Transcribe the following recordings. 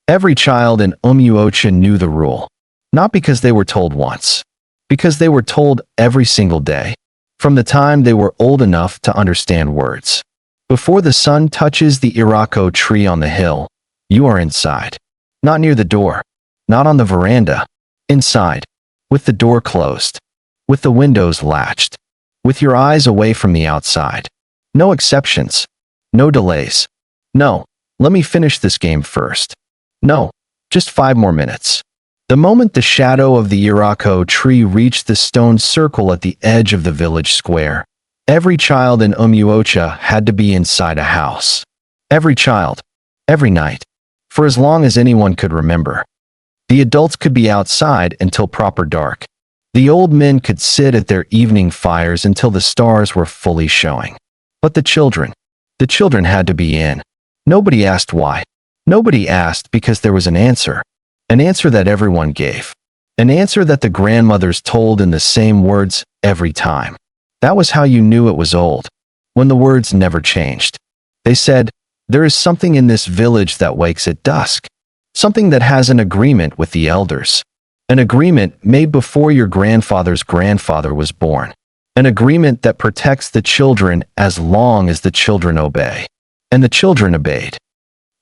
Every child in Umuocha knew the rule, not because they were told once, because they were told every single day, from the time they were old enough to understand words. Before the sun touches the Iroko tree on the hill, you are inside. Not near the door, not on the veranda, inside, with the door closed, with the windows latched, with your eyes away from the outside. No exceptions, no delays. No, let me finish this game first. No, just 5 more minutes. The moment the shadow of the Iroko tree reached the stone circle at the edge of the village square, every child in Umuocha had to be inside a house. Every child, every night, for as long as anyone could remember. The adults could be outside until proper dark. The old men could sit at their evening fires until the stars were fully showing. But the children had to be in. Nobody asked why. Nobody asked because there was an answer that everyone gave, an answer that the grandmothers told in the same words every time. That was how you knew it was old, when the words never changed. They said, "There is something in this village that wakes at dusk, something that has an agreement with the elders, an agreement made before your grandfather's grandfather was born, an agreement that protects the children as long as the children obey." And the children obeyed.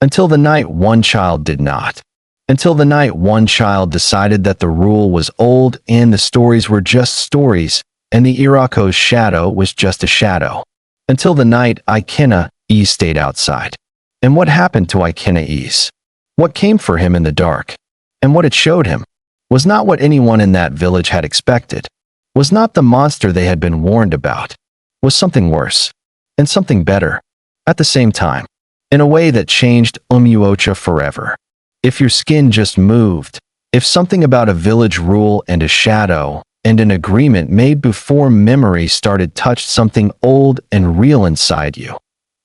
Until the night one child did not. Until the night one child decided that the rule was old and the stories were just stories, and the Iroko's shadow was just a shadow. Until the night Ikenna Eze stayed outside. And what happened to Ikenna Eze? What came for him in the dark? And what it showed him was not what anyone in that village had expected, was not the monster they had been warned about, was something worse, and something better, at the same time, in a way that changed Umuocha forever. If your skin just moved, if something about a village rule and a shadow and an agreement made before memory started touched something old and real inside you,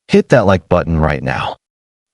hit that like button right now.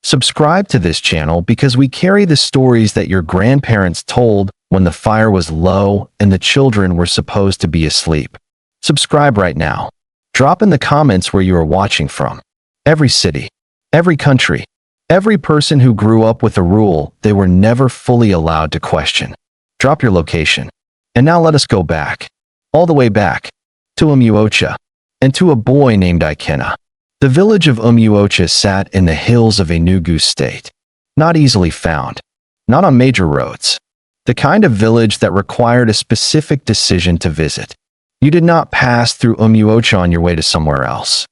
Subscribe to this channel because we carry the stories that your grandparents told when the fire was low and the children were supposed to be asleep. Subscribe right now. Drop in the comments where you are watching from. Every city, every country, every person who grew up with a rule they were never fully allowed to question. Drop your location. And now let us go back, all the way back, to Umuocha, and to a boy named Ikenna. The village of Umuocha sat in the hills of Enugu State, not easily found, not on major roads, the kind of village that required a specific decision to visit. You did not pass through Umuocha on your way to somewhere else.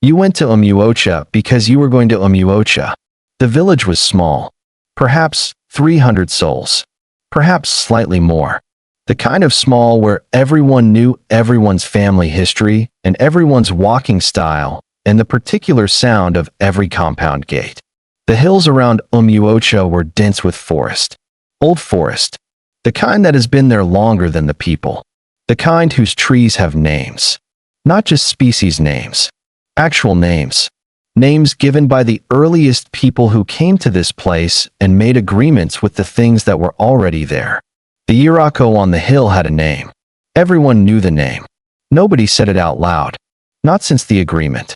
You went to Umuocha because you were going to Umuocha. The village was small, perhaps 300 souls, perhaps slightly more. The kind of small where everyone knew everyone's family history and everyone's walking style and the particular sound of every compound gate. The hills around Umuocha were dense with forest, old forest, the kind that has been there longer than the people, the kind whose trees have names, not just species names, actual names, names given by the earliest people who came to this place and made agreements with the things that were already there. The Iroko on the hill had a name. Everyone knew the name. Nobody said it out loud, not since the agreement.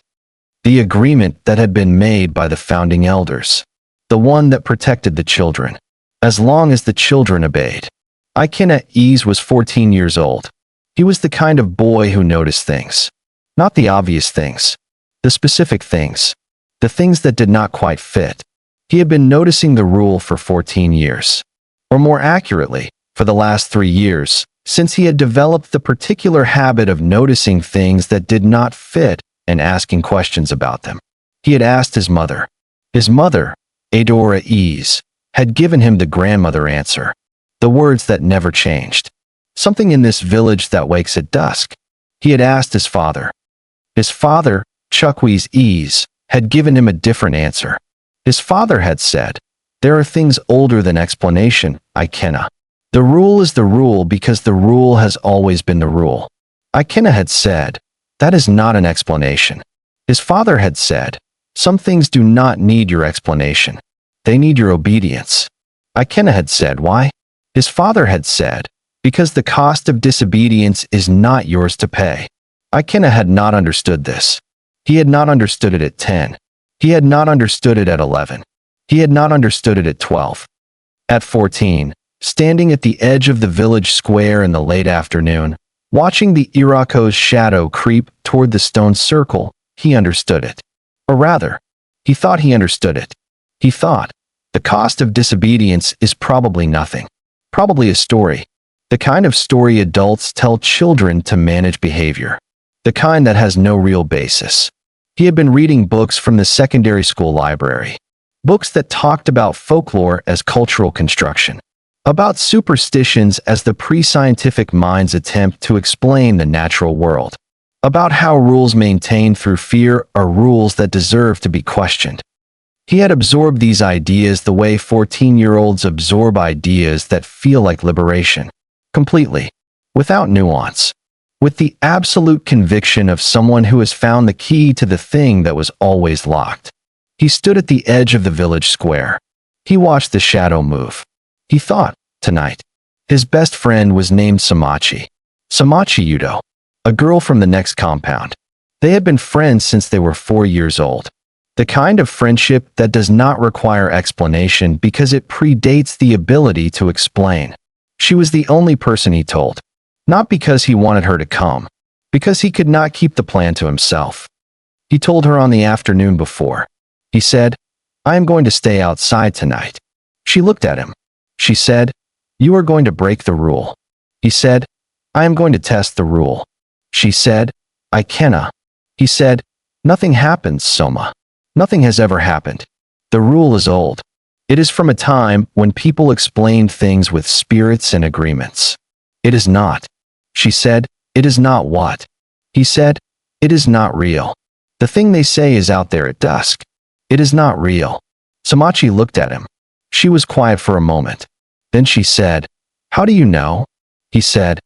The agreement that had been made by the founding elders, the one that protected the children, as long as the children obeyed. Ikenna Eze was 14 years old. He was the kind of boy who noticed things, not the obvious things, the specific things, the things that did not quite fit. He had been noticing the rule for 14 years, or more accurately, for the last 3 years, since he had developed the particular habit of noticing things that did not fit and asking questions about them. He had asked his mother. His mother, Adora Eze, had given him the grandmother answer, the words that never changed. Something in this village that wakes at dusk. He had asked his father. His father, Chukwueze Eze, had given him a different answer. His father had said, "There are things older than explanation, Ikenna. The rule is the rule because the rule has always been the rule." Ikenna had said, "That is not an explanation." His father had said, "Some things do not need your explanation. They need your obedience." Ikenna had said, "Why?" His father had said, "Because the cost of disobedience is not yours to pay." Ikenna had not understood this. He had not understood it at 10. He had not understood it at 11. He had not understood it at 12. At 14, standing at the edge of the village square in the late afternoon, watching the Iroko's shadow creep toward the stone circle, he understood it. Or rather, he thought he understood it. He thought, the cost of disobedience is probably nothing. Probably a story. The kind of story adults tell children to manage behavior. The kind that has no real basis. He had been reading books from the secondary school library. Books that talked about folklore as cultural construction. About superstitions as the pre-scientific mind's attempt to explain the natural world. About how rules maintained through fear are rules that deserve to be questioned. He had absorbed these ideas the way 14-year-olds absorb ideas that feel like liberation. Completely. Without nuance. With the absolute conviction of someone who has found the key to the thing that was always locked. He stood at the edge of the village square. He watched the shadow move. He thought, tonight. His best friend was named Samachi. Samachi Yudo. A girl from the next compound. They had been friends since they were 4 years old. The kind of friendship that does not require explanation because it predates the ability to explain. She was the only person he told. Not because he wanted her to come. Because he could not keep the plan to himself. He told her on the afternoon before. He said, I am going to stay outside tonight. She looked at him. She said, you are going to break the rule. He said, I am going to test the rule. She said, Ikenna. He said, nothing happens, Soma. Nothing has ever happened. The rule is old. It is from a time when people explained things with spirits and agreements. It is not. She said, it is not what? He said, it is not real. The thing they say is out there at dusk. It is not real. Samachi looked at him. She was quiet for a moment. Then she said, how do you know? He said,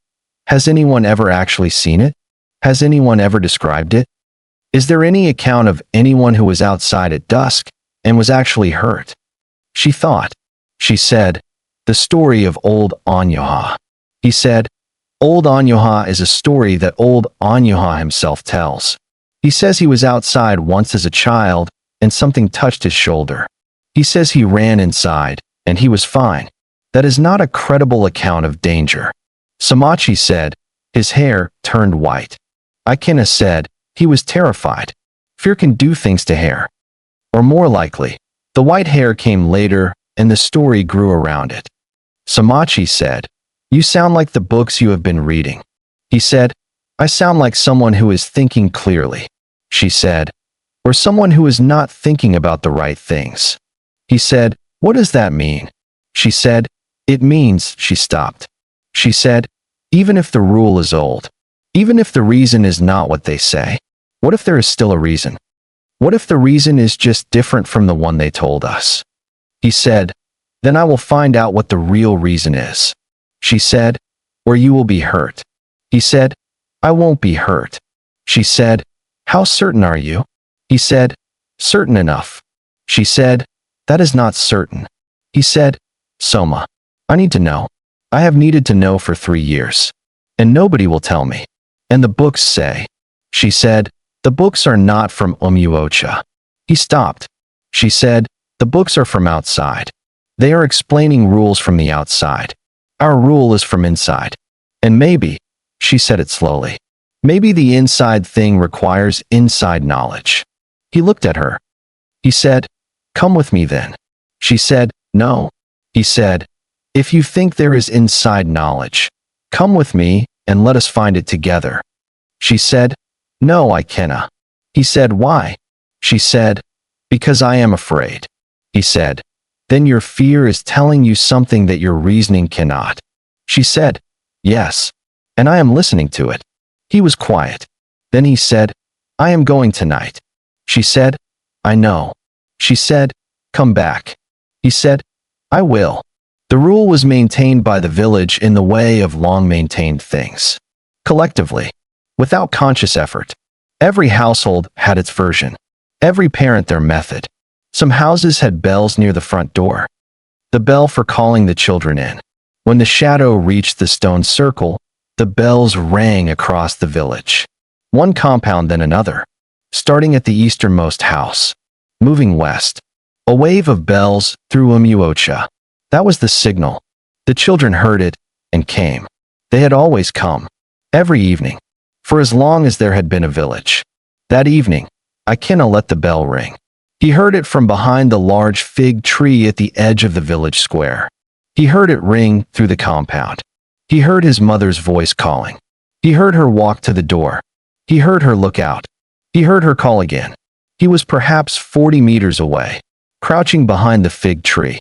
has anyone ever actually seen it? Has anyone ever described it? Is there any account of anyone who was outside at dusk and was actually hurt? She thought. She said, the story of old Umuocha. He said, old Umuocha is a story that old Umuocha himself tells. He says he was outside once as a child and something touched his shoulder. He says he ran inside and he was fine. That is not a credible account of danger. Samachi said, his hair turned white. Ikenna said, he was terrified. Fear can do things to hair. Or more likely, the white hair came later and the story grew around it. Samachi said, you sound like the books you have been reading. He said, I sound like someone who is thinking clearly. She said, or someone who is not thinking about the right things. He said, what does that mean? She said, it means, she stopped. She said, even if the rule is old, even if the reason is not what they say, what if there is still a reason? What if the reason is just different from the one they told us? He said, then I will find out what the real reason is. She said, or you will be hurt. He said, I won't be hurt. She said, how certain are you? He said, certain enough. She said, that is not certain. He said, Soma, I need to know. I have needed to know for 3 years. And nobody will tell me. And the books say. She said, the books are not from Umuocha. He stopped. She said, the books are from outside. They are explaining rules from the outside. Our rule is from inside. And maybe, she said it slowly, maybe the inside thing requires inside knowledge. He looked at her. He said, come with me then. She said, no. He said, if you think there is inside knowledge, come with me and let us find it together. She said, no, Ikenna. He said, why? She said, because I am afraid. He said, then your fear is telling you something that your reasoning cannot. She said, yes. And I am listening to it. He was quiet. Then he said, I am going tonight. She said, I know. She said, come back. He said, I will. The rule was maintained by the village in the way of long-maintained things. Collectively, without conscious effort. Every household had its version. Every parent their method. Some houses had bells near the front door. The bell for calling the children in. When the shadow reached the stone circle, the bells rang across the village. One compound then another. Starting at the easternmost house. Moving west. A wave of bells through Umuocha. That was the signal. The children heard it and came. They had always come. Every evening. For as long as there had been a village. That evening, Ikenna let the bell ring. He heard it from behind the large fig tree at the edge of the village square. He heard it ring through the compound. He heard his mother's voice calling. He heard her walk to the door. He heard her look out. He heard her call again. He was perhaps 40 meters away, crouching behind the fig tree,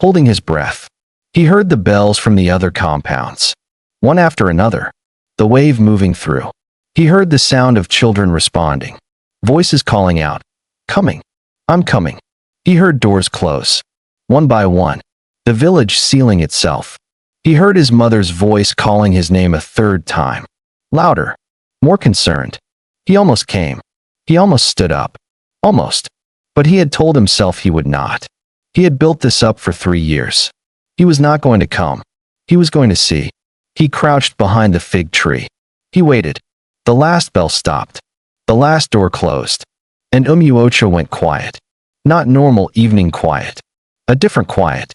holding his breath. He heard the bells from the other compounds, one after another, the wave moving through. He heard the sound of children responding, voices calling out, "Coming, I'm coming." He heard doors close, one by one, the village sealing itself. He heard his mother's voice calling his name a third time, louder, more concerned. He almost came. He almost stood up. Almost. But he had told himself he would not. He had built this up for 3 years. He was not going to come. He was going to see. He crouched behind the fig tree. He waited. The last bell stopped. The last door closed. And Umuocha went quiet. Not normal evening quiet. A different quiet.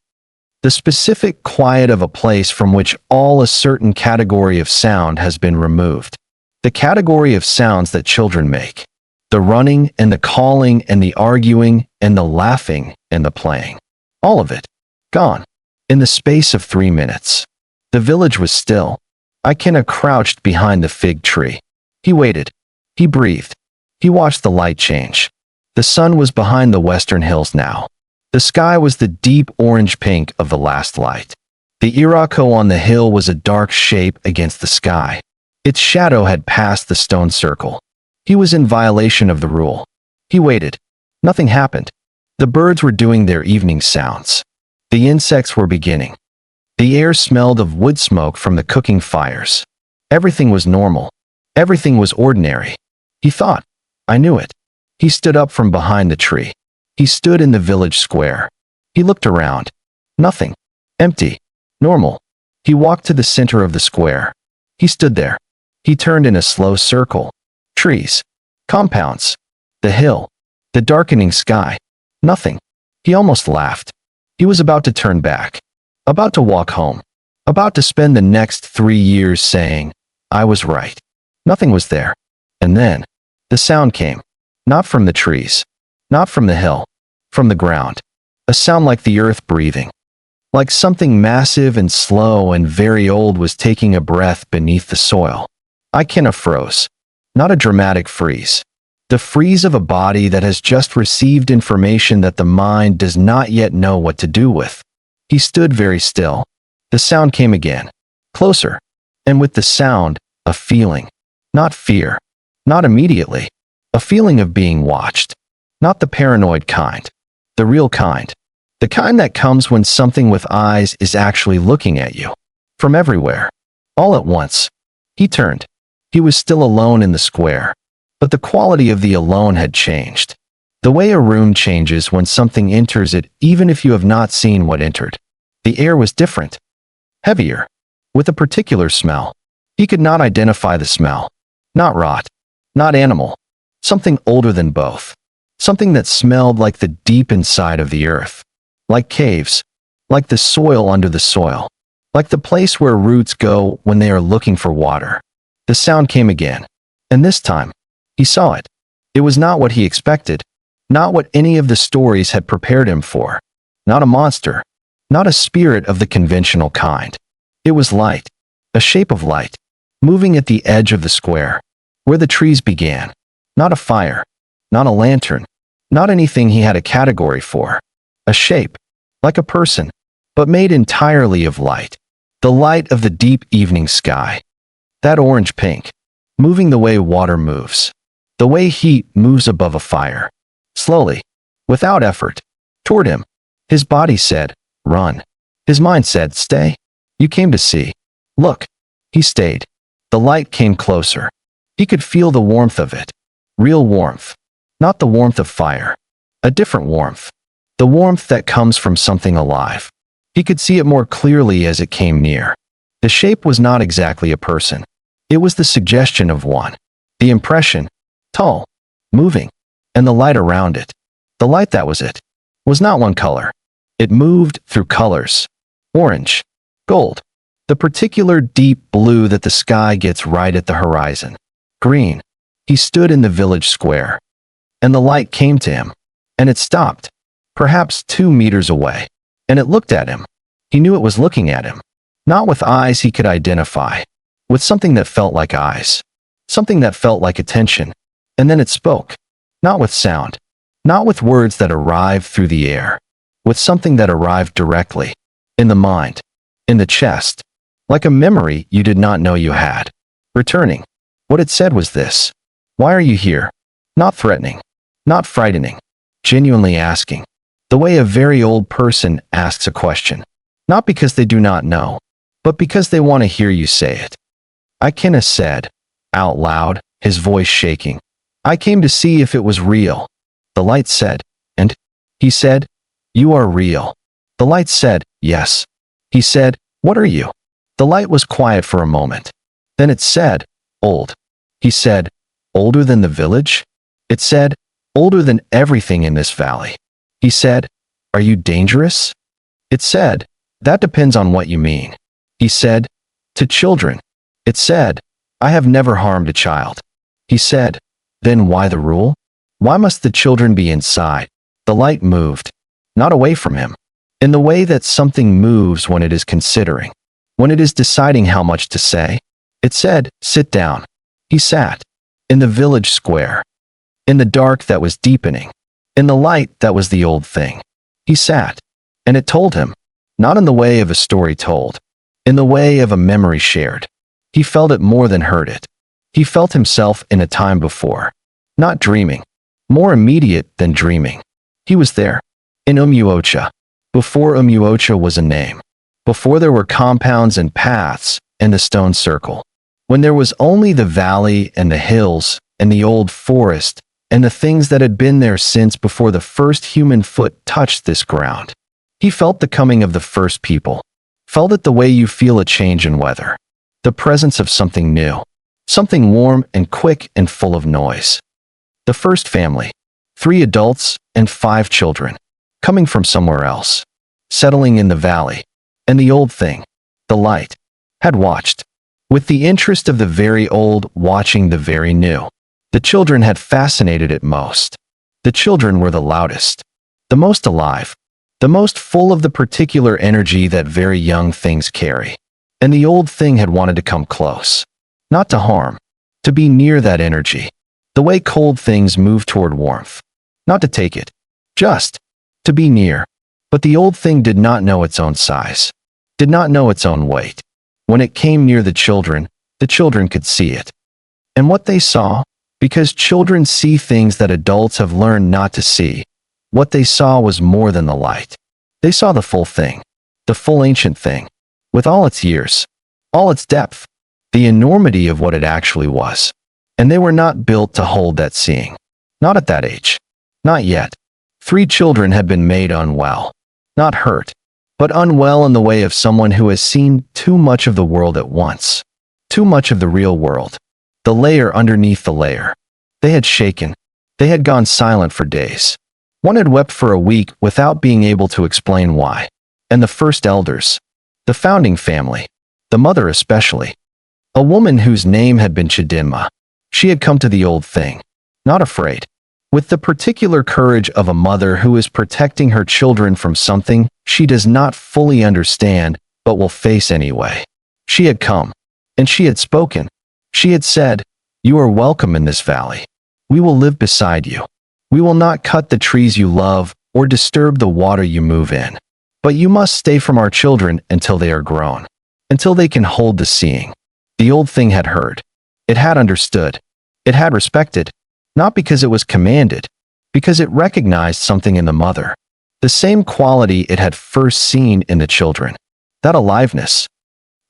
The specific quiet of a place from which all a certain category of sound has been removed. The category of sounds that children make. The running and the calling and the arguing and the laughing and the playing. All of it. Gone. In the space of 3 minutes. The village was still. Ikenna crouched behind the fig tree. He waited. He breathed. He watched the light change. The sun was behind the western hills now. The sky was the deep orange-pink of the last light. The Iroko on the hill was a dark shape against the sky. Its shadow had passed the stone circle. He was in violation of the rule. He waited. Nothing happened. The birds were doing their evening sounds. The insects were beginning. The air smelled of wood smoke from the cooking fires. Everything was normal. Everything was ordinary. He thought. I knew it. He stood up from behind the tree. He stood in the village square. He looked around. Nothing. Empty. Normal. He walked to the center of the square. He stood there. He turned in a slow circle. Trees. Compounds. The hill. The darkening sky. Nothing. He almost laughed. He was about to turn back. About to walk home. About to spend the next 3 years saying, I was right. Nothing was there. And then, the sound came. Not from the trees. Not from the hill. From the ground. A sound like the earth breathing. Like something massive and slow and very old was taking a breath beneath the soil. Ikenna froze. Not a dramatic freeze. The freeze of a body that has just received information that the mind does not yet know what to do with. He stood very still. The sound came again. Closer. And with the sound, a feeling. Not fear. Not immediately. A feeling of being watched. Not the paranoid kind. The real kind. The kind that comes when something with eyes is actually looking at you. From everywhere. All at once. He turned. He was still alone in the square. But the quality of the alone had changed. The way a room changes when something enters it, even if you have not seen what entered. The air was different. Heavier. With a particular smell. He could not identify the smell. Not rot. Not animal. Something older than both. Something that smelled like the deep inside of the earth. Like caves. Like the soil under the soil. Like the place where roots go when they are looking for water. The sound came again. And this time, he saw it. It was not what he expected. Not what any of the stories had prepared him for. Not a monster. Not a spirit of the conventional kind. It was light. A shape of light. Moving at the edge of the square. Where the trees began. Not a fire. Not a lantern. Not anything he had a category for. A shape. Like a person. But made entirely of light. The light of the deep evening sky. That orange-pink. Moving the way water moves. The way heat moves above a fire. Slowly. Without effort. Toward him. His body said, run. His mind said, stay. You came to see. Look. He stayed. The light came closer. He could feel the warmth of it. Real warmth. Not the warmth of fire. A different warmth. The warmth that comes from something alive. He could see it more clearly as it came near. The shape was not exactly a person. It was the suggestion of one. The impression. Tall. Moving. And the light around it. The light that was it. Was not one color. It moved through colors. Orange, gold, the particular deep blue that the sky gets right at the horizon. Green. He stood in the village square. And the light came to him. And it stopped, perhaps 2 meters away. And it looked at him. He knew it was looking at him. Not with eyes he could identify. With something that felt like eyes. Something that felt like attention. And then it spoke. Not with sound. Not with words that arrived through the air. With something that arrived directly. In the mind. In the chest. Like a memory you did not know you had. Returning. What it said was this. Why are you here? Not threatening. Not frightening. Genuinely asking. The way a very old person asks a question. Not because they do not know, but because they want to hear you say it. Ikenna said, out loud, his voice shaking. I came to see if it was real. The light said, and? He said, you are real. The light said, yes. He said, what are you? The light was quiet for a moment. Then it said, old. He said, older than the village? It said, older than everything in this valley. He said, are you dangerous? It said, that depends on what you mean. He said, to children. It said, I have never harmed a child. He said, then why the rule? Why must the children be inside? The light moved, not away from him, in the way that something moves when it is considering, when it is deciding how much to say. It said, sit down. He sat, in the village square, in the dark that was deepening, in the light that was the old thing. He sat, and it told him, not in the way of a story told, in the way of a memory shared. He felt it more than heard it. He felt himself in a time before, not dreaming, more immediate than dreaming. He was there, in Umuocha, before Umuocha was a name, before there were compounds and paths and the stone circle, when there was only the valley and the hills and the old forest and the things that had been there since before the first human foot touched this ground. He felt the coming of the first people, felt it the way you feel a change in weather, the presence of something new, something warm and quick and full of noise. The first family, 3 adults and 5 children, coming from somewhere else, settling in the valley, and the old thing, the light, had watched, with the interest of the very old watching the very new. The children had fascinated it most. The children were the loudest, the most alive, the most full of the particular energy that very young things carry. And the old thing had wanted to come close, not to harm, to be near that energy, the way cold things move toward warmth, not to take it, just to be near. But the old thing did not know its own size, did not know its own weight. When it came near the children could see it. And what they saw, because children see things that adults have learned not to see, what they saw was more than the light. They saw the full thing, the full ancient thing, with all its years, all its depth, the enormity of what it actually was. And they were not built to hold that seeing. Not at that age. Not yet. 3 children had been made unwell. Not hurt, but unwell in the way of someone who has seen too much of the world at once. Too much of the real world. The layer underneath the layer. They had shaken. They had gone silent for days. One had wept for a week without being able to explain why. And the first elders, the founding family, the mother especially, a woman whose name had been Chidinma, she had come to the old thing, not afraid, with the particular courage of a mother who is protecting her children from something she does not fully understand but will face anyway. She had come, and she had spoken. She had said, you are welcome in this valley. We will live beside you. We will not cut the trees you love or disturb the water you move in. But you must stay from our children until they are grown, until they can hold the seeing. The old thing had heard. It had understood. It had respected, not because it was commanded, because it recognized something in the mother, the same quality it had first seen in the children, that aliveness,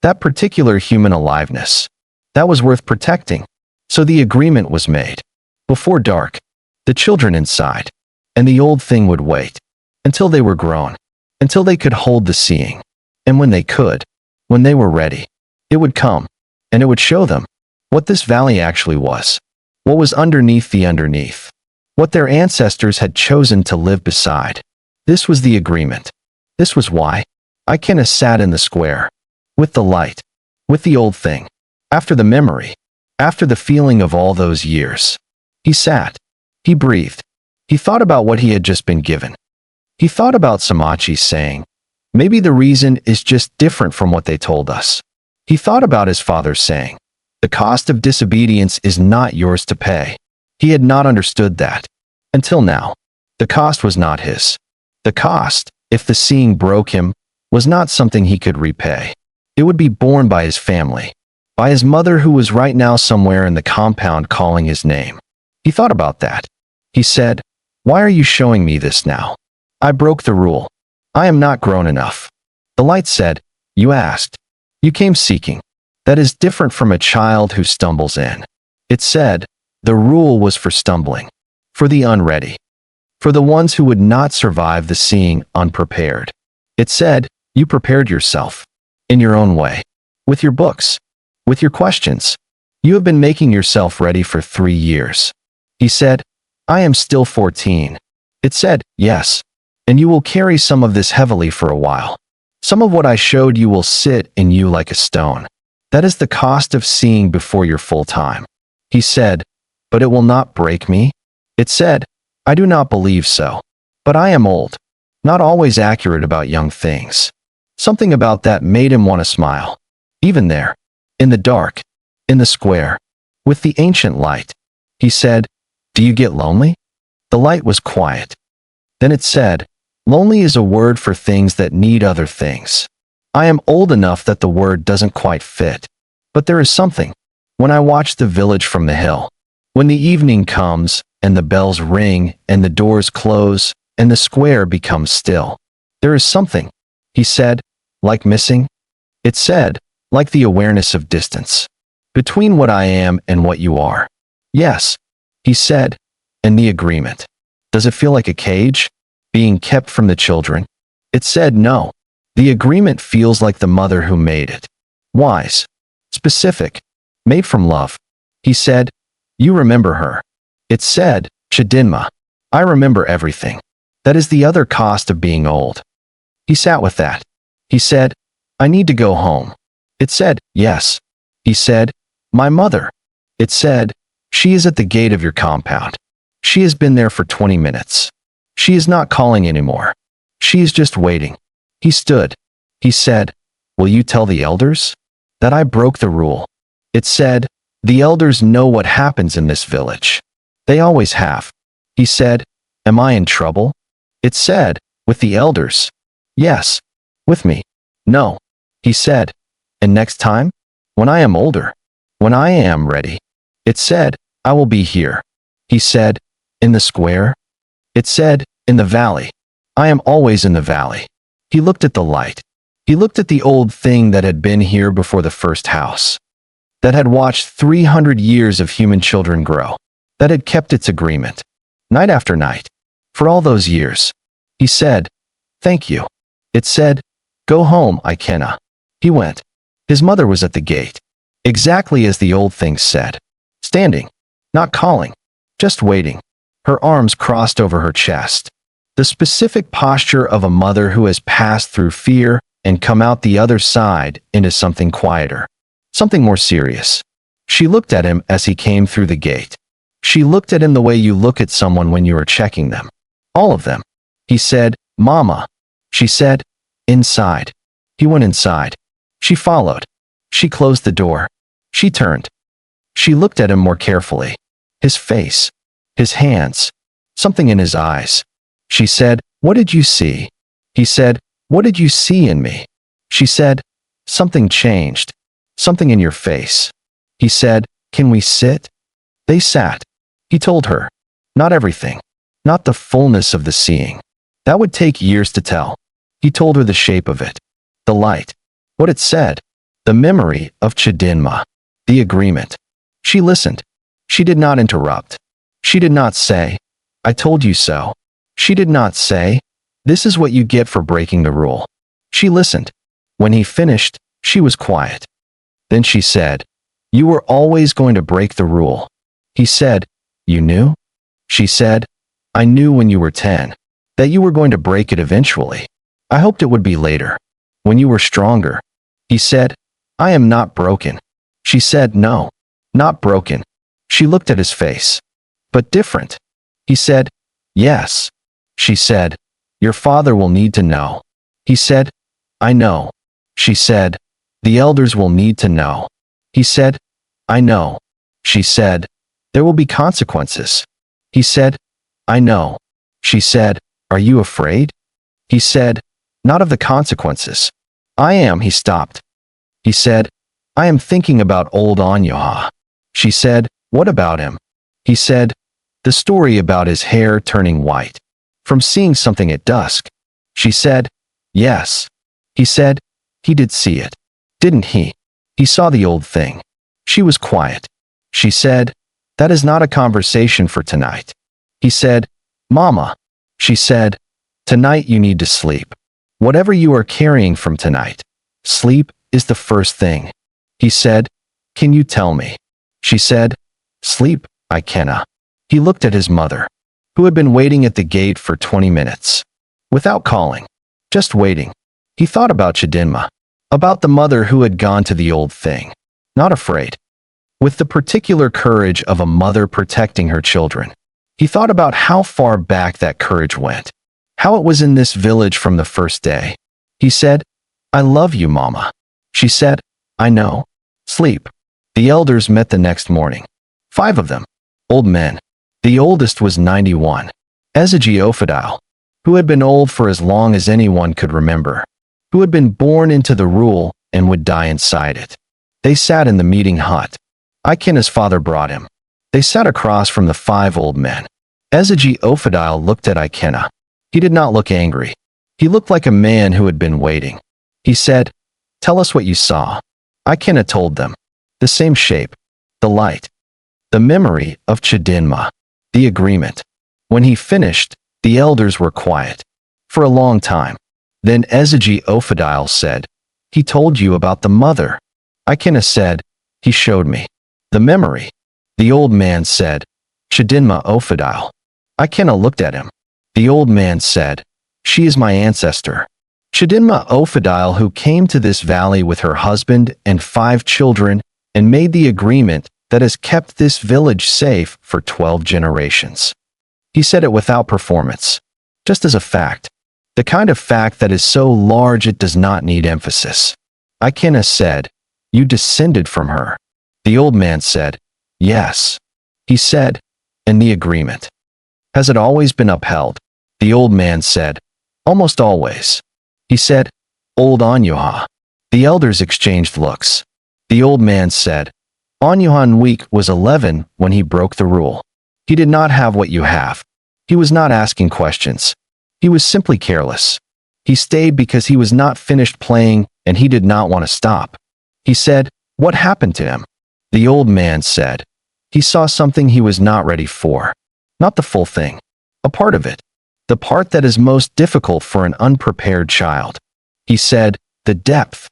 that particular human aliveness, that was worth protecting. So the agreement was made. Before dark, the children inside, and the old thing would wait, until they were grown, until they could hold the seeing. And when they could, when they were ready, it would come, and it would show them what this valley actually was, what was underneath the underneath, what their ancestors had chosen to live beside. This was the agreement. This was why. Ikenna sat in the square. With the light. With the old thing. After the memory. After the feeling of all those years. He sat. He breathed. He thought about what he had just been given. He thought about Samachi's saying, maybe the reason is just different from what they told us. He thought about his father's saying, the cost of disobedience is not yours to pay. He had not understood that. Until now. The cost was not his. The cost, if the seeing broke him, was not something he could repay. It would be borne by his family. By his mother who was right now somewhere in the compound calling his name. He thought about that. He said, why are you showing me this now? I broke the rule. I am not grown enough. The light said, you asked. You came seeking. That is different from a child who stumbles in. It said, the rule was for stumbling. For the unready. For the ones who would not survive the seeing unprepared. It said, you prepared yourself. In your own way. With your books. With your questions. You have been making yourself ready for 3 years. He said, I am still 14. It said, yes. And you will carry some of this heavily for a while. Some of what I showed you will sit in you like a stone. That is the cost of seeing before your full time. He said, but it will not break me. It said, I do not believe so. But I am old. Not always accurate about young things. Something about that made him want to smile. Even there. In the dark. In the square. With the ancient light. He said, do you get lonely? The light was quiet. Then it said, lonely is a word for things that need other things. I am old enough that the word doesn't quite fit. But there is something. When I watch the village from the hill. When the evening comes, and the bells ring, and the doors close, and the square becomes still. There is something. He said, like missing? It said, like the awareness of distance. Between what I am and what you are. Yes. He said, and the agreement. Does it feel like a cage? Being kept from the children? It said no. The agreement feels like the mother who made it. Wise. Specific. Made from love. He said, you remember her. It said, Chidinma. I remember everything. That is the other cost of being old. He sat with that. He said, I need to go home. It said, yes. He said, my mother. It said, she is at the gate of your compound. She has been there for 20 minutes. She is not calling anymore. She is just waiting. He stood. He said, will you tell the elders? That I broke the rule. It said, the elders know what happens in this village. They always have. He said, am I in trouble? It said, with the elders. Yes. With me. No. He said, and next time? When I am older. When I am ready. It said, I will be here. He said, in the square? It said, in the valley. I am always in the valley. He looked at the light. He looked at the old thing that had been here before the first house. That had watched 300 years of human children grow. That had kept its agreement. Night after night. For all those years. He said, thank you. It said, go home, Ikenna. He went. His mother was at the gate. Exactly as the old thing said. Standing. Not calling. Just waiting. Her arms crossed over her chest. The specific posture of a mother who has passed through fear and come out the other side into something quieter. Something more serious. She looked at him as he came through the gate. She looked at him the way you look at someone when you are checking them. All of them. He said, Mama. She said, inside. He went inside. She followed. She closed the door. She turned. She looked at him more carefully. His face. His hands. Something in his eyes. She said, what did you see? He said, what did you see in me? She said, something changed. Something in your face. He said, can we sit? They sat. He told her. Not everything. Not the fullness of the seeing. That would take years to tell. He told her the shape of it. The light. What it said. The memory of Chidinma. The agreement. She listened. She did not interrupt. She did not say, I told you so. She did not say, this is what you get for breaking the rule. She listened. When he finished, she was quiet. Then she said, you were always going to break the rule. He said, you knew? She said, I knew when you were 10, that you were going to break it eventually. I hoped it would be later, when you were stronger. He said, I am not broken. She said, no, not broken. She looked at his face. But different. He said, yes. She said, your father will need to know. He said, I know. She said, the elders will need to know. He said, I know. She said, there will be consequences. He said, I know. She said, are you afraid? He said, not of the consequences. I am. He stopped. He said, I am thinking about old Umuocha. She said, what about him? He said, the story about his hair turning white. From seeing something at dusk. She said, yes. He said, he did see it. Didn't he? He saw the old thing. She was quiet. She said, that is not a conversation for tonight. He said, Mama. She said, tonight you need to sleep. Whatever you are carrying from tonight, sleep is the first thing. He said, can you tell me? She said, sleep, Ikenna. He looked at his mother, who had been waiting at the gate for 20 minutes. Without calling, just waiting. He thought about Chidinma, about the mother who had gone to the old thing, not afraid. With the particular courage of a mother protecting her children. He thought about how far back that courage went, how it was in this village from the first day. He said, I love you, Mama. She said, I know. Sleep. The elders met the next morning. 5 of them. Old men. The oldest was 91. Eze, who had been old for as long as anyone could remember, who had been born into the rule and would die inside it. They sat in the meeting hut. Ikenna's father brought him. They sat across from the 5 old men. Eze looked at Ikenna. He did not look angry. He looked like a man who had been waiting. He said, tell us what you saw. Ikenna told them. The same shape. The light. The memory of Chidinma. The agreement. When he finished, the elders were quiet. For a long time. Then Eze said, he told you about the mother. Ikenna said, he showed me. The memory. The old man said, Chidinma Ofadile. Ikenna looked at him. The old man said, she is my ancestor. Chidinma Ofadile, who came to this valley with her husband and 5 children and made the agreement that has kept this village safe for 12 generations. He said it without performance, just as a fact. The kind of fact that is so large it does not need emphasis. Ikenna said, you descended from her. The old man said, yes. He said, and the agreement. Has it always been upheld? The old man said, almost always. He said, old Umuocha. The elders exchanged looks. The old man said, Umuocha week was 11 when he broke the rule. He did not have what you have. He was not asking questions. He was simply careless. He stayed because he was not finished playing and he did not want to stop. He said, what happened to him? The old man said, he saw something he was not ready for. Not the full thing. A part of it. The part that is most difficult for an unprepared child. He said, the depth.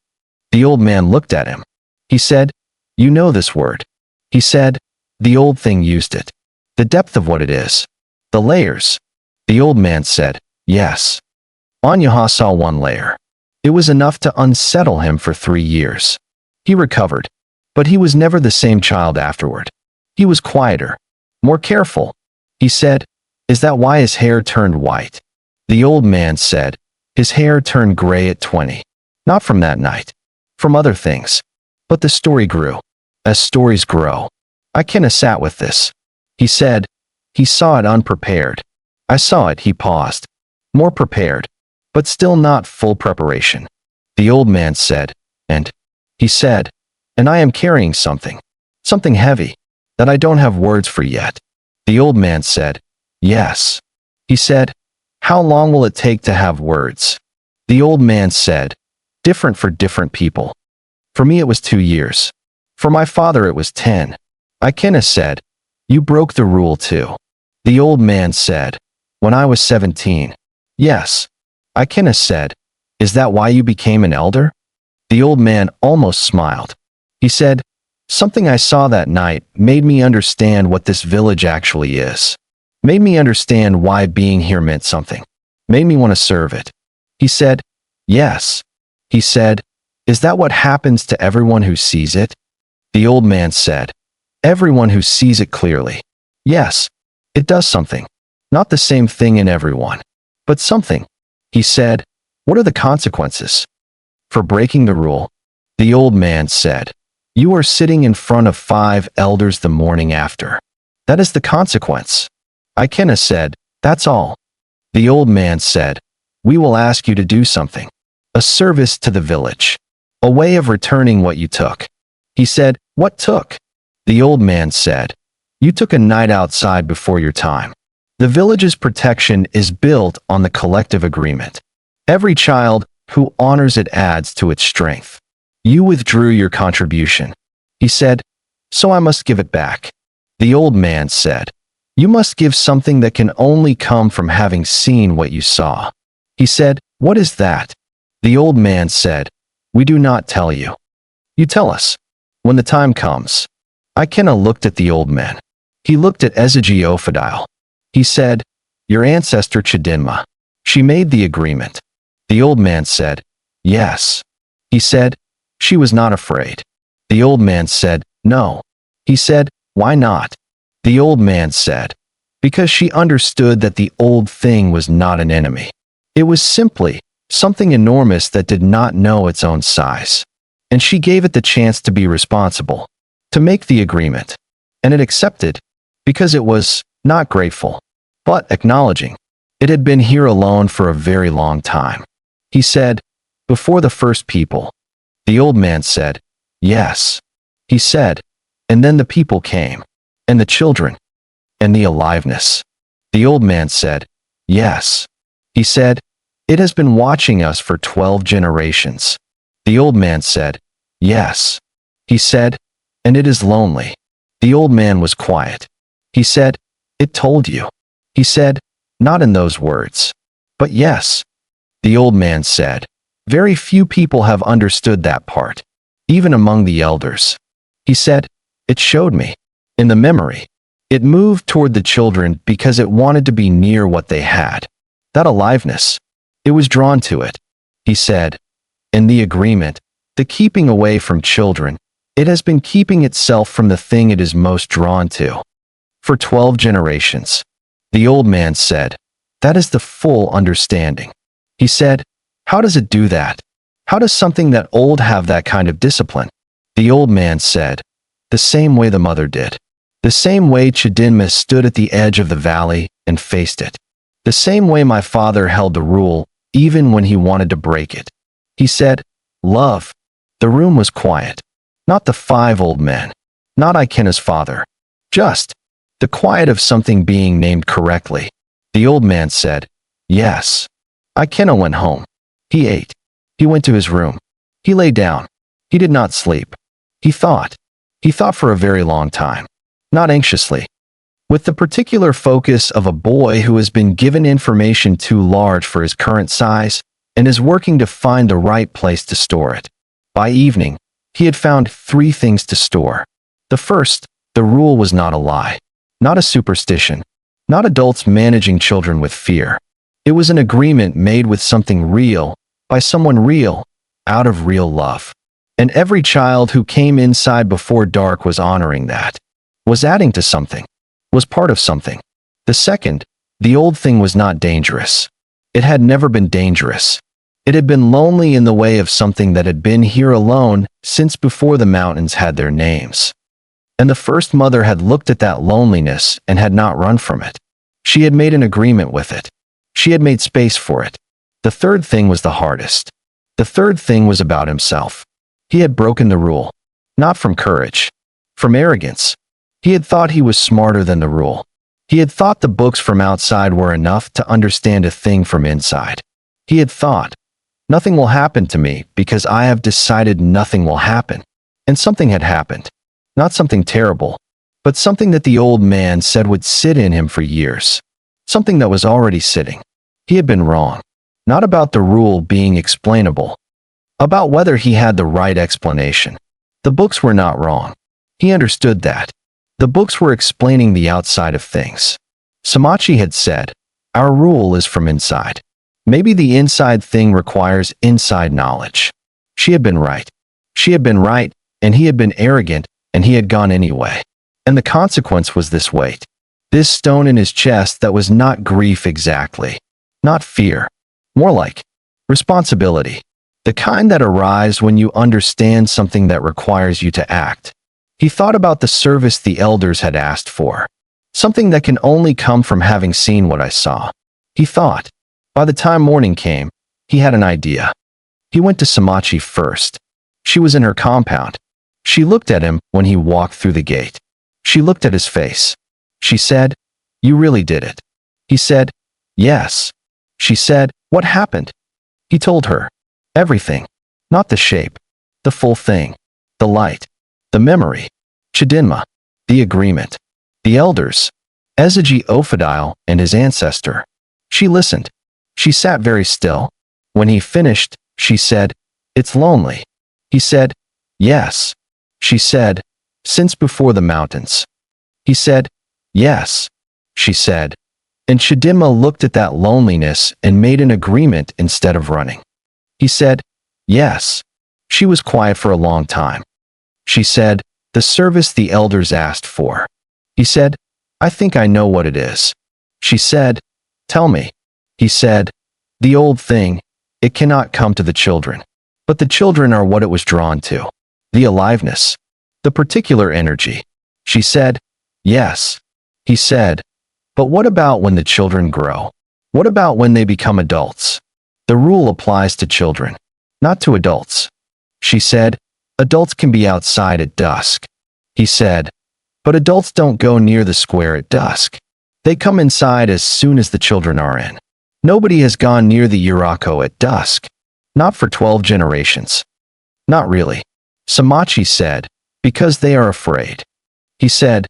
The old man looked at him. He said, you know this word. He said, the old thing used it. The depth of what it is. The layers. The old man said, yes. Umuocha saw 1 layer. It was enough to unsettle him for 3 years. He recovered. But he was never the same child afterward. He was quieter. More careful. He said, is that why his hair turned white? The old man said, his hair turned gray at 20. Not from that night. From other things. But the story grew. As stories grow. Ikenna sat with this. He said, he saw it unprepared. I saw it. He paused. More prepared. But still not full preparation. The old man said, and? He said, and I am carrying something. Something heavy. That I don't have words for yet. The old man said, yes. He said, how long will it take to have words? The old man said, different for different people. For me it was 2 years. For my father it was 10. Ikenna said, you broke the rule too. The old man said, when I was 17. Yes. Ikenna said, is that why you became an elder? The old man almost smiled. He said, something I saw that night made me understand what this village actually is. Made me understand why being here meant something. Made me want to serve it. He said, Yes. He said, is that what happens to everyone who sees it? The old man said, everyone who sees it clearly. Yes. It does something. Not the same thing in everyone, but something. He said, what are the consequences? For breaking the rule, the old man said, you are sitting in front of 5 elders the morning after. That is the consequence. Ikenna said, that's all. The old man said, we will ask you to do something. A service to the village. A way of returning what you took. He said, what took? The old man said, you took a night outside before your time. The village's protection is built on the collective agreement. Every child who honors it adds to its strength. You withdrew your contribution. He said, so I must give it back. The old man said, you must give something that can only come from having seen what you saw. He said, what is that? The old man said, we do not tell you. You tell us. When the time comes. Ikenna looked at the old man. He looked at Eze. He said, your ancestor Chidinma. She made the agreement. The old man said, yes. He said, she was not afraid. The old man said, no. He said, why not? The old man said, because she understood that the old thing was not an enemy. It was simply something enormous that did not know its own size. And she gave it the chance to be responsible, to make the agreement. And it accepted, because it was not grateful, but acknowledging. It had been here alone for a very long time. He said, before the first people. The old man said, yes. He said, and then the people came, and the children, and the aliveness. The old man said, yes. He said, it has been watching us for 12 generations. The old man said, yes. He said, and it is lonely. The old man was quiet. He said, it told you. He said, not in those words. But yes. The old man said, very few people have understood that part, even among the elders. He said, it showed me. In the memory. It moved toward the children because it wanted to be near what they had. That aliveness. It was drawn to it. He said, in the agreement, the keeping away from children, it has been keeping itself from the thing it is most drawn to. For 12 generations. The old man said, that is the full understanding. He said, how does it do that? How does something that old have that kind of discipline? The old man said, the same way the mother did. The same way Chidinma stood at the edge of the valley and faced it. The same way my father held the rule, even when he wanted to break it. He said, love. The room was quiet. Not the 5 old men. Not Ikenna's father. Just the quiet of something being named correctly. The old man said, yes. Ikenna went home. He ate. He went to his room. He lay down. He did not sleep. He thought. He thought for a very long time. Not anxiously. With the particular focus of a boy who has been given information too large for his current size and is working to find the right place to store it. By evening, he had found 3 things to store. The first, the rule was not a lie. Not a superstition. Not adults managing children with fear. It was an agreement made with something real, by someone real, out of real love. And every child who came inside before dark was honoring that. Was adding to something. Was part of something. The second, the old thing was not dangerous. It had never been dangerous. It had been lonely in the way of something that had been here alone since before the mountains had their names. And the first mother had looked at that loneliness and had not run from it. She had made an agreement with it. She had made space for it. The third thing was the hardest. The third thing was about himself. He had broken the rule. Not from courage. From arrogance. He had thought he was smarter than the rule. He had thought the books from outside were enough to understand a thing from inside. He had thought, nothing will happen to me because I have decided nothing will happen. And something had happened. Not something terrible, but something that the old man said would sit in him for years. Something that was already sitting. He had been wrong. Not about the rule being explainable. About whether he had the right explanation. The books were not wrong. He understood that. The books were explaining the outside of things. Samachi had said, our rule is from inside. Maybe the inside thing requires inside knowledge. She had been right. She had been right, and he had been arrogant, and he had gone anyway. And the consequence was this weight. This stone in his chest that was not grief exactly. Not fear. More like responsibility. The kind that arises when you understand something that requires you to act. He thought about the service the elders had asked for. Something that can only come from having seen what I saw. He thought. By the time morning came, he had an idea. He went to Samachi first. She was in her compound. She looked at him when he walked through the gate. She looked at his face. She said, "You really did it." He said, "Yes." She said, "What happened?" He told her. Everything. Not the shape. The full thing. The light. The memory. Chidinma. The agreement. The elders. Ezeji Ofadile and his ancestor. She listened. She sat very still. When he finished, she said, "It's lonely." He said, "Yes." She said, "Since before the mountains." He said, "Yes." She said. And Chidinma looked at that loneliness and made an agreement instead of running. He said, "Yes." She was quiet for a long time. She said, "The service the elders asked for." He said, "I think I know what it is." She said, "Tell me." He said, "The old thing, it cannot come to the children. But the children are what it was drawn to. The aliveness. The particular energy." She said, "Yes." He said, "But what about when the children grow? What about when they become adults? The rule applies to children, not to adults." She said, "Adults can be outside at dusk." He said, "But adults don't go near the square at dusk. They come inside as soon as the children are in. Nobody has gone near the Iroko at dusk. Not for 12 generations. Not really." Samachi said, "Because they are afraid." He said,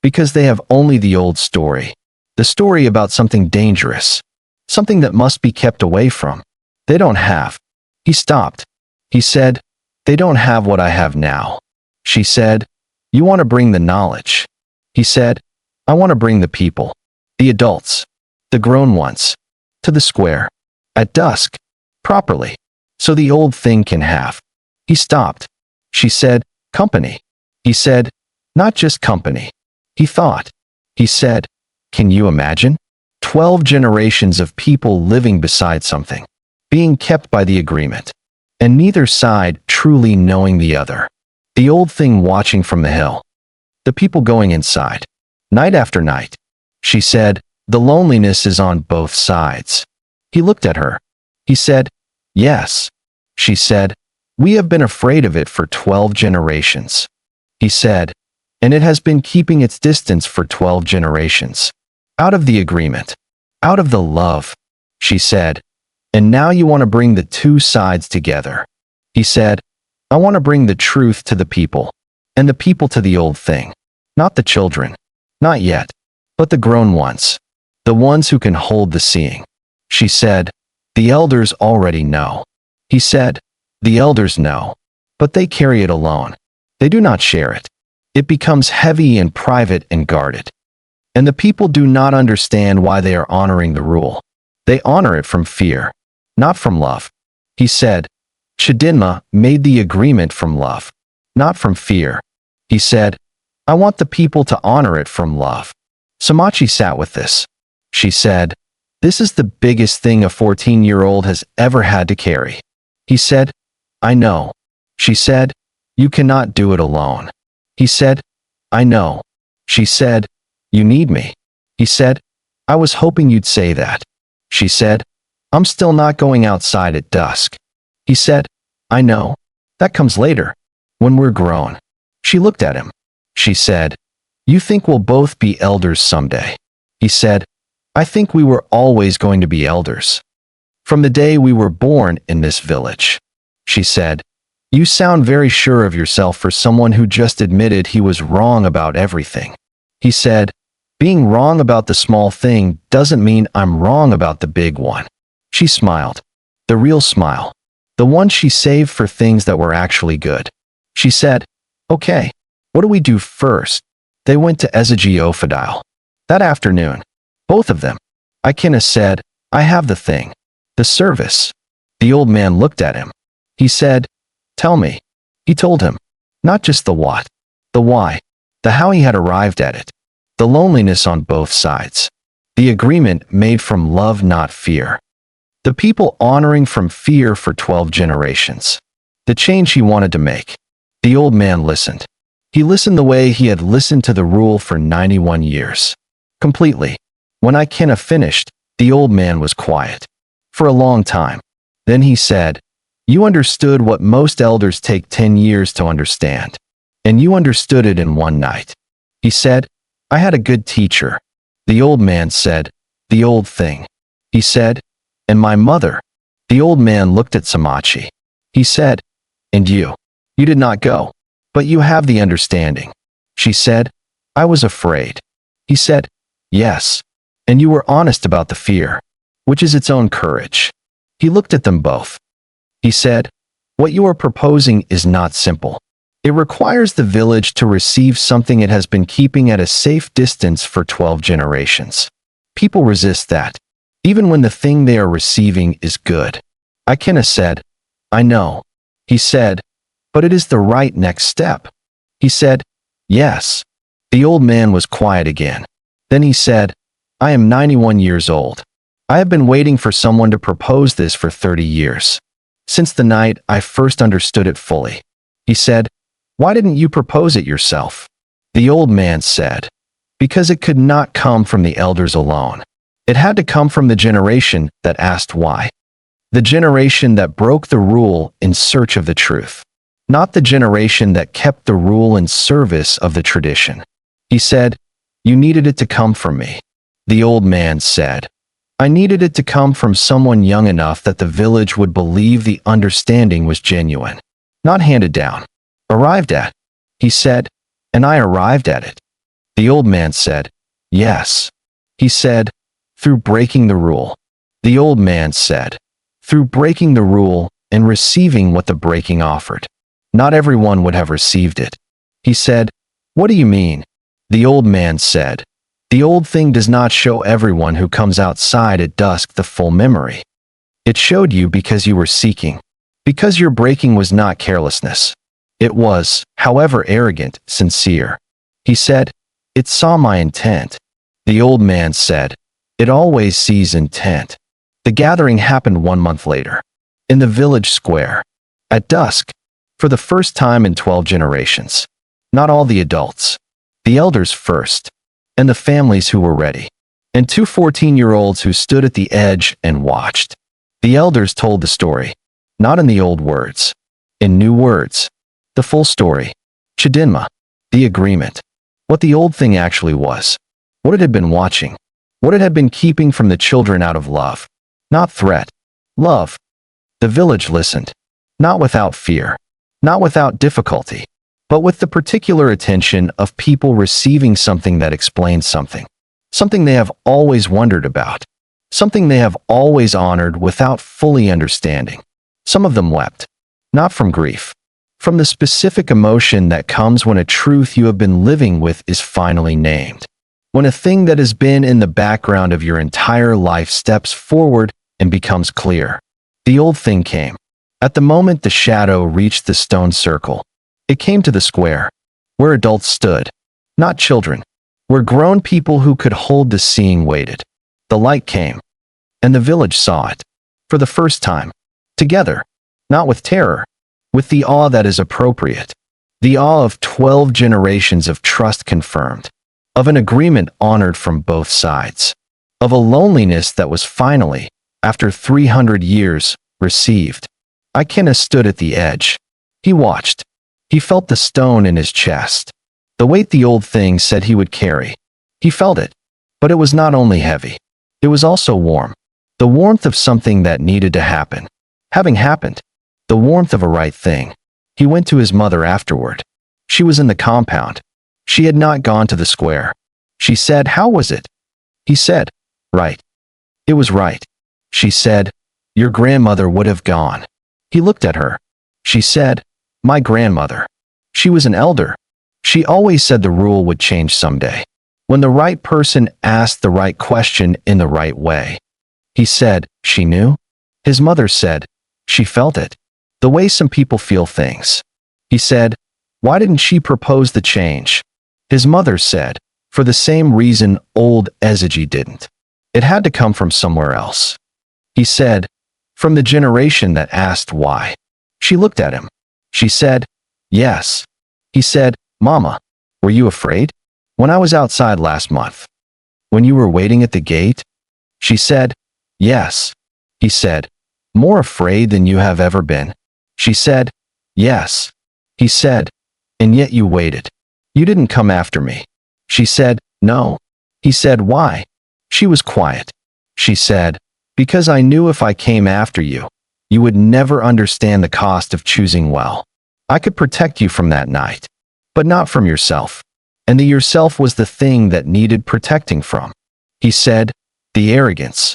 "Because they have only the old story. The story about something dangerous. Something that must be kept away from. They don't have." He stopped. He said, "They don't have what I have now." She said, "You want to bring the knowledge." He said, "I want to bring the people. The adults. The grown ones. To the square. At dusk. Properly. So the old thing can have." He stopped. She said, "Company." He said, "Not just company." He thought. He said, "Can you imagine? 12 generations of people living beside something. Being kept by the agreement. And neither side truly knowing the other. The old thing watching from the hill. The people going inside. Night after night." She said, "The loneliness is on both sides." He looked at her. He said, "Yes." She said, "We have been afraid of it for 12 generations." He said, "And it has been keeping its distance for 12 generations. Out of the agreement. Out of the love." She said, "And now you want to bring the two sides together." He said, "I want to bring the truth to the people. And the people to the old thing. Not the children. Not yet. But the grown ones. The ones who can hold the seeing." She said, "The elders already know." He said, "The elders know. But they carry it alone. They do not share it. It becomes heavy and private and guarded. And the people do not understand why they are honoring the rule. They honor it from fear, not from love." He said, "Chidinma made the agreement from love, not from fear." He said, "I want the people to honor it from love." Samachi sat with this. She said, "This is the biggest thing a 14-year-old has ever had to carry." He said, "I know." She said, "You cannot do it alone." He said, "I know." She said, "You need me." He said, "I was hoping you'd say that." She said, "I'm still not going outside at dusk." He said, "I know. That comes later. When we're grown." She looked at him. She said, "You think we'll both be elders someday?" He said, "I think we were always going to be elders. From the day we were born in this village." She said, "You sound very sure of yourself for someone who just admitted he was wrong about everything." He said, "Being wrong about the small thing doesn't mean I'm wrong about the big one." She smiled. The real smile. The one she saved for things that were actually good. She said, "Okay, what do we do first?" They went to Ezeji Ofadile. That afternoon. Both of them. Ikenna said, "I have the thing." The service. The old man looked at him. He said, "Tell me." He told him. Not just the what, the why, the how he had arrived at it. The loneliness on both sides. The agreement made from love, not fear. The people honoring from fear for 12 generations. The change he wanted to make. The old man listened. He listened the way he had listened to the rule for 91 years. Completely. When Ikenna finished, the old man was quiet. For a long time. Then he said, "You understood what most elders take 10 years to understand. And you understood it in one night." He said, "I had a good teacher." The old man said, "The old thing." He said, "And my mother." The old man looked at Samachi. He said, "And you? You did not go. But you have the understanding." She said, "I was afraid." He said, "Yes. And you were honest about the fear, which is its own courage." He looked at them both. He said, "What you are proposing is not simple. It requires the village to receive something it has been keeping at a safe distance for 12 generations. People resist that, even when the thing they are receiving is good." Ikenna said, "I know." He said, "But it is the right next step." He said, "Yes." The old man was quiet again. Then he said, "I am 91 years old. I have been waiting for someone to propose this for 30 years. Since the night I first understood it fully." He said, "Why didn't you propose it yourself?" The old man said, "Because it could not come from the elders alone. It had to come from the generation that asked why. The generation that broke the rule in search of the truth. Not the generation that kept the rule in service of the tradition." He said, "You needed it to come from me." The old man said, "I needed it to come from someone young enough that the village would believe the understanding was genuine. Not handed down. Arrived at." He said, "And I arrived at it." The old man said, "Yes." He said, "Through breaking the rule." The old man said, "Through breaking the rule and receiving what the breaking offered. Not everyone would have received it." He said, "What do you mean?" The old man said, "The old thing does not show everyone who comes outside at dusk the full memory. It showed you because you were seeking. Because your breaking was not carelessness. It was, however arrogant, sincere." He said, "It saw my intent." The old man said, "It always sees intent." The gathering happened 1 month later. In the village square. At dusk. For the first time in 12 generations. Not all the adults. The elders first. And the families who were ready. And 2 14-year-olds who stood at the edge and watched. The elders told the story. Not in the old words. In new words. The full story. Chidinma. The agreement. What the old thing actually was. What it had been watching. What it had been keeping from the children out of love. Not threat. Love. The village listened. Not without fear. Not without difficulty. But with the particular attention of people receiving something that explains something. Something they have always wondered about. Something they have always honored without fully understanding. Some of them wept. Not from grief. From the specific emotion that comes when a truth you have been living with is finally named. When a thing that has been in the background of your entire life steps forward and becomes clear. The old thing came. At the moment the shadow reached the stone circle. It came to the square, where adults stood, not children, where grown people who could hold the seeing waited. The light came, and the village saw it, for the first time, together, not with terror, with the awe that is appropriate, the awe of 12 generations of trust confirmed, of an agreement honored from both sides, of a loneliness that was finally, after 300 years, received. Ikenna stood at the edge. He watched. He felt the stone in his chest. The weight the old thing said he would carry. He felt it. But it was not only heavy. It was also warm. The warmth of something that needed to happen. Having happened. The warmth of a right thing. He went to his mother afterward. She was in the compound. She had not gone to the square. She said, "How was it?" He said, "Right." It was right. She said, "Your grandmother would have gone." He looked at her. She said, "My grandmother. She was an elder. She always said the rule would change someday. When the right person asked the right question in the right way." He said, "She knew?" His mother said, she felt it. The way some people feel things. He said, why didn't she propose the change? His mother said, for the same reason old Ezeji didn't. It had to come from somewhere else. He said, from the generation that asked why. She looked at him. She said, yes. He said, Mama, were you afraid? When I was outside last month. When you were waiting at the gate? She said, yes. He said, more afraid than you have ever been? She said, yes. He said, and yet you waited. You didn't come after me. She said, no. He said, why? She was quiet. She said, because I knew if I came after you, you would never understand the cost of choosing well. I could protect you from that night, but not from yourself. And the yourself was the thing that needed protecting from. He said, the arrogance.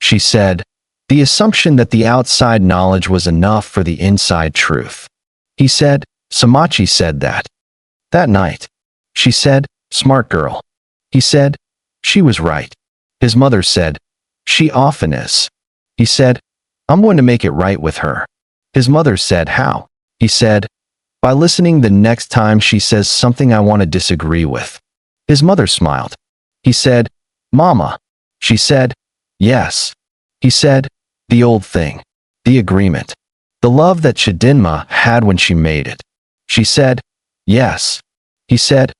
She said, the assumption that the outside knowledge was enough for the inside truth. He said, Samachi said that. That night. She said, smart girl. He said, she was right. His mother said, she often is. He said, I'm going to make it right with her. His mother said, how? He said, by listening the next time she says something I want to disagree with. His mother smiled. He said, Mama. She said, yes. He said, the old thing. The agreement. The love that Chidinma had when she made it. She said, yes. He said,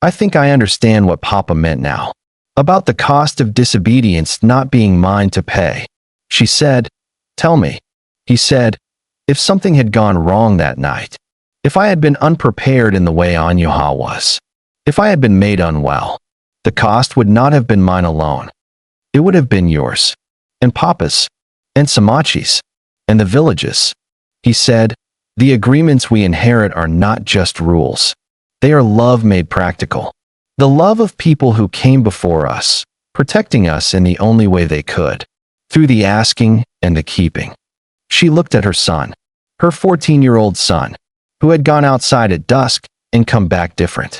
I think I understand what Papa meant now. About the cost of disobedience not being mine to pay. She said, tell me. He said, if something had gone wrong that night. If I had been unprepared in the way Anyuha was. If I had been made unwell. The cost would not have been mine alone. It would have been yours. And Papa's. And Samachi's. And the village's. He said, the agreements we inherit are not just rules. They are love made practical. The love of people who came before us, protecting us in the only way they could. Through the asking and the keeping. She looked at her son. Her 14-year-old son. Who had gone outside at dusk and come back different.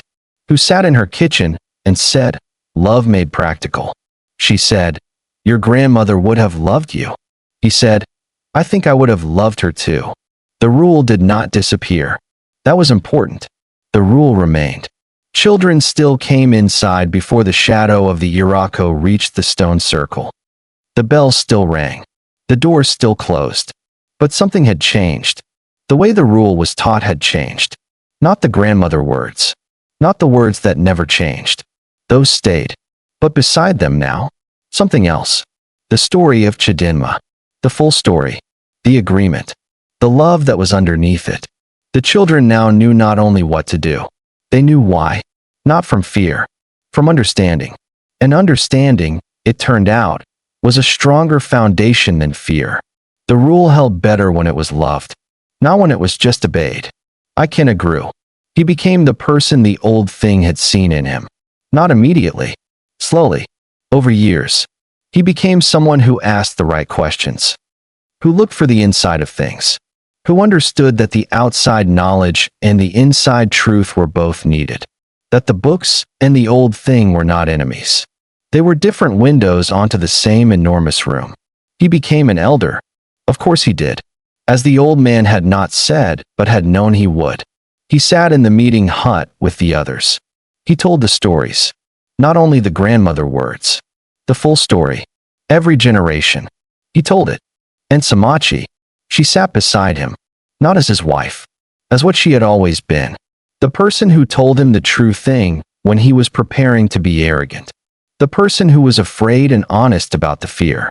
Who sat in her kitchen and said, love made practical. She said, your grandmother would have loved you. He said, I think I would have loved her too. The rule did not disappear. That was important. The rule remained. Children still came inside before the shadow of the Iroko reached the stone circle. The bell still rang. The door still closed. But something had changed. The way the rule was taught had changed. Not the grandmother words. Not the words that never changed. Those stayed. But beside them now, something else. The story of Chidinma. The full story. The agreement. The love that was underneath it. The children now knew not only what to do. They knew why. Not from fear. From understanding. And understanding, it turned out, was a stronger foundation than fear. The rule held better when it was loved. Not when it was just obeyed. Ikenna grew. He became the person the old thing had seen in him. Not immediately. Slowly. Over years. He became someone who asked the right questions. Who looked for the inside of things. Who understood that the outside knowledge and the inside truth were both needed. That the books and the old thing were not enemies. They were different windows onto the same enormous room. He became an elder. Of course he did. As the old man had not said, but had known he would. He sat in the meeting hut with the others. He told the stories. Not only the grandmother words. The full story. Every generation. He told it. And Samachi. She sat beside him. Not as his wife. As what she had always been. The person who told him the true thing when he was preparing to be arrogant. The person who was afraid and honest about the fear.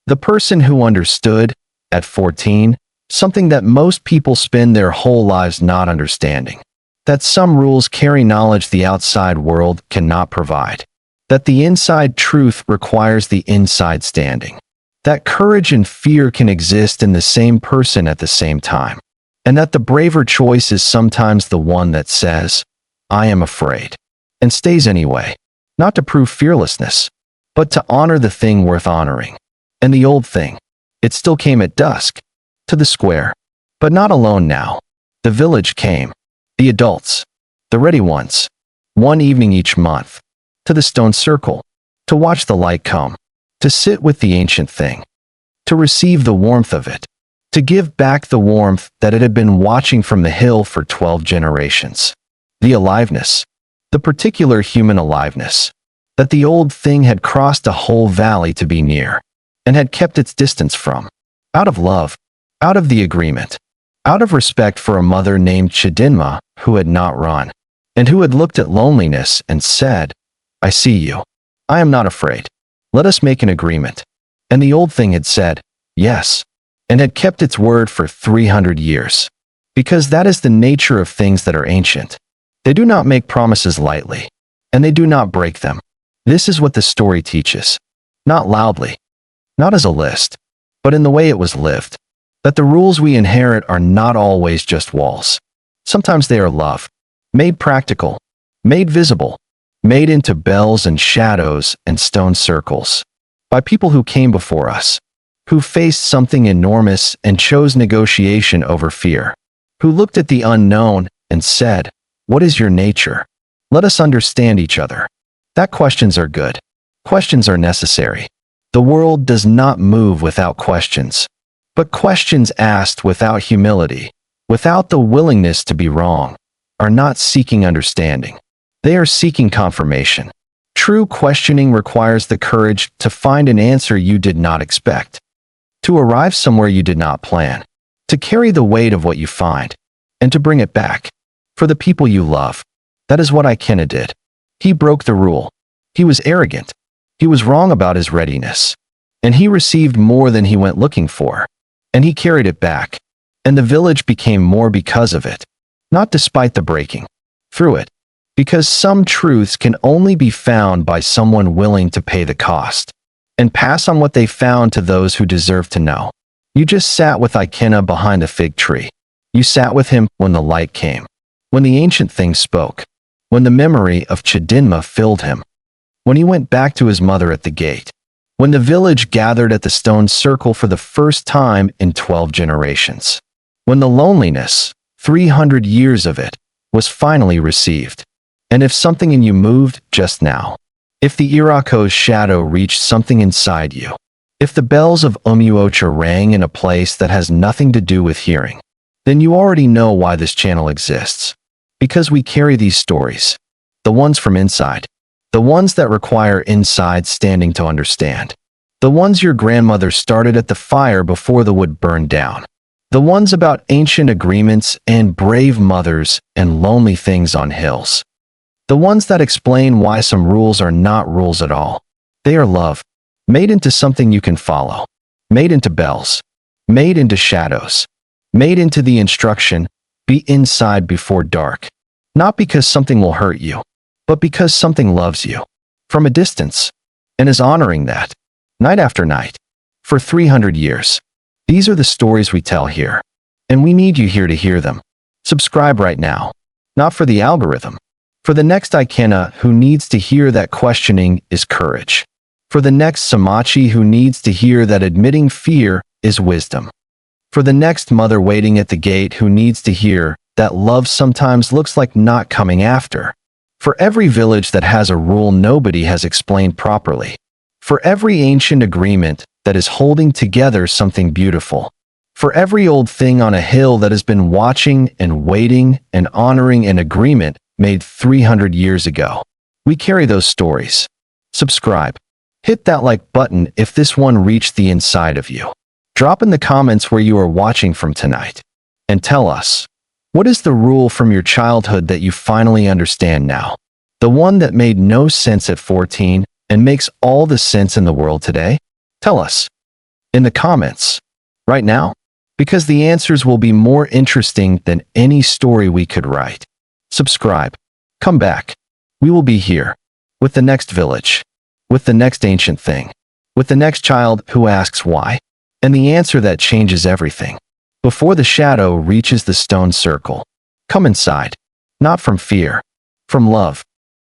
The person who understood, at 14, something that most people spend their whole lives not understanding. That some rules carry knowledge the outside world cannot provide. That the inside truth requires the inside standing. That courage and fear can exist in the same person at the same time. And that the braver choice is sometimes the one that says, I am afraid. And stays anyway. Not to prove fearlessness, but to honor the thing worth honoring. And the old thing. It still came at dusk. To the square. But not alone now. The village came. The adults. The ready ones. One evening each month. To the stone circle. To watch the light come. To sit with the ancient thing. to receive the warmth of it, to give back the warmth that it had been watching from the hill for 12 generations. The aliveness, the particular human aliveness, that the old thing had crossed a whole valley to be near, and had kept its distance from, out of love, out of the agreement, out of respect for a mother named Chidinma who had not run, and who had looked at loneliness and said, "I see you. I am not afraid. Let us make an agreement." And the old thing had said, "Yes," and had kept its word for 300 years. Because that is the nature of things that are ancient. They do not make promises lightly, and they do not break them. This is what the story teaches. Not loudly, not as a list, but in the way it was lived. That the rules we inherit are not always just walls. Sometimes they are love, made practical, made visible, made into bells and shadows and stone circles, by people who came before us, who faced something enormous and chose negotiation over fear, who looked at the unknown and said, "What is your nature? Let us understand each other." That questions are good. Questions are necessary. The world does not move without questions. But questions asked without humility, without the willingness to be wrong, are not seeking understanding. They are seeking confirmation. True questioning requires the courage to find an answer you did not expect, to arrive somewhere you did not plan, to carry the weight of what you find, and to bring it back. For the people you love. That is what Ikenna did. He broke the rule. He was arrogant. He was wrong about his readiness. And he received more than he went looking for. And he carried it back. And the village became more because of it. Not despite the breaking. Through it. Because some truths can only be found by someone willing to pay the cost. And pass on what they found to those who deserve to know. You just sat with Ikenna behind the fig tree. You sat with him when the light came. When the ancient thing spoke. When the memory of Chidinma filled him. When he went back to his mother at the gate. When the village gathered at the stone circle for the first time in 12 generations. When the loneliness, 300 years of it, was finally received. And if something in you moved just now, if the Iroko's shadow reached something inside you, if the bells of Umuocha rang in a place that has nothing to do with hearing, then you already know why this channel exists. Because we carry these stories. The ones from inside. The ones that require inside standing to understand. The ones your grandmother started at the fire before the wood burned down. The ones about ancient agreements and brave mothers and lonely things on hills. The ones that explain why some rules are not rules at all. They are love, made into something you can follow. Made into bells. Made into shadows. Made into the instruction, be inside before dark. Not because something will hurt you, but because something loves you. From a distance. And is honoring that. Night after night. For 300 years. These are the stories we tell here. And we need you here to hear them. Subscribe right now. Not for the algorithm. For the next Ikenna who needs to hear that questioning is courage. For the next Samachi who needs to hear that admitting fear is wisdom. For the next mother waiting at the gate who needs to hear that love sometimes looks like not coming after. For every village that has a rule nobody has explained properly. For every ancient agreement that is holding together something beautiful. For every old thing on a hill that has been watching and waiting and honoring an agreement made 300 years ago. We carry those stories. Subscribe. Hit that like button if this one reached the inside of you. Drop in the comments where you are watching from tonight. And tell us, what is the rule from your childhood that you finally understand now? The one that made no sense at 14 and makes all the sense in the world today? Tell us. In the comments. Right now. Because the answers will be more interesting than any story we could write. Subscribe. Come back. We will be here. With the next village. With the next ancient thing. With the next child who asks why. And the answer that changes everything. Before the shadow reaches the stone circle. Come inside. Not from fear. From love.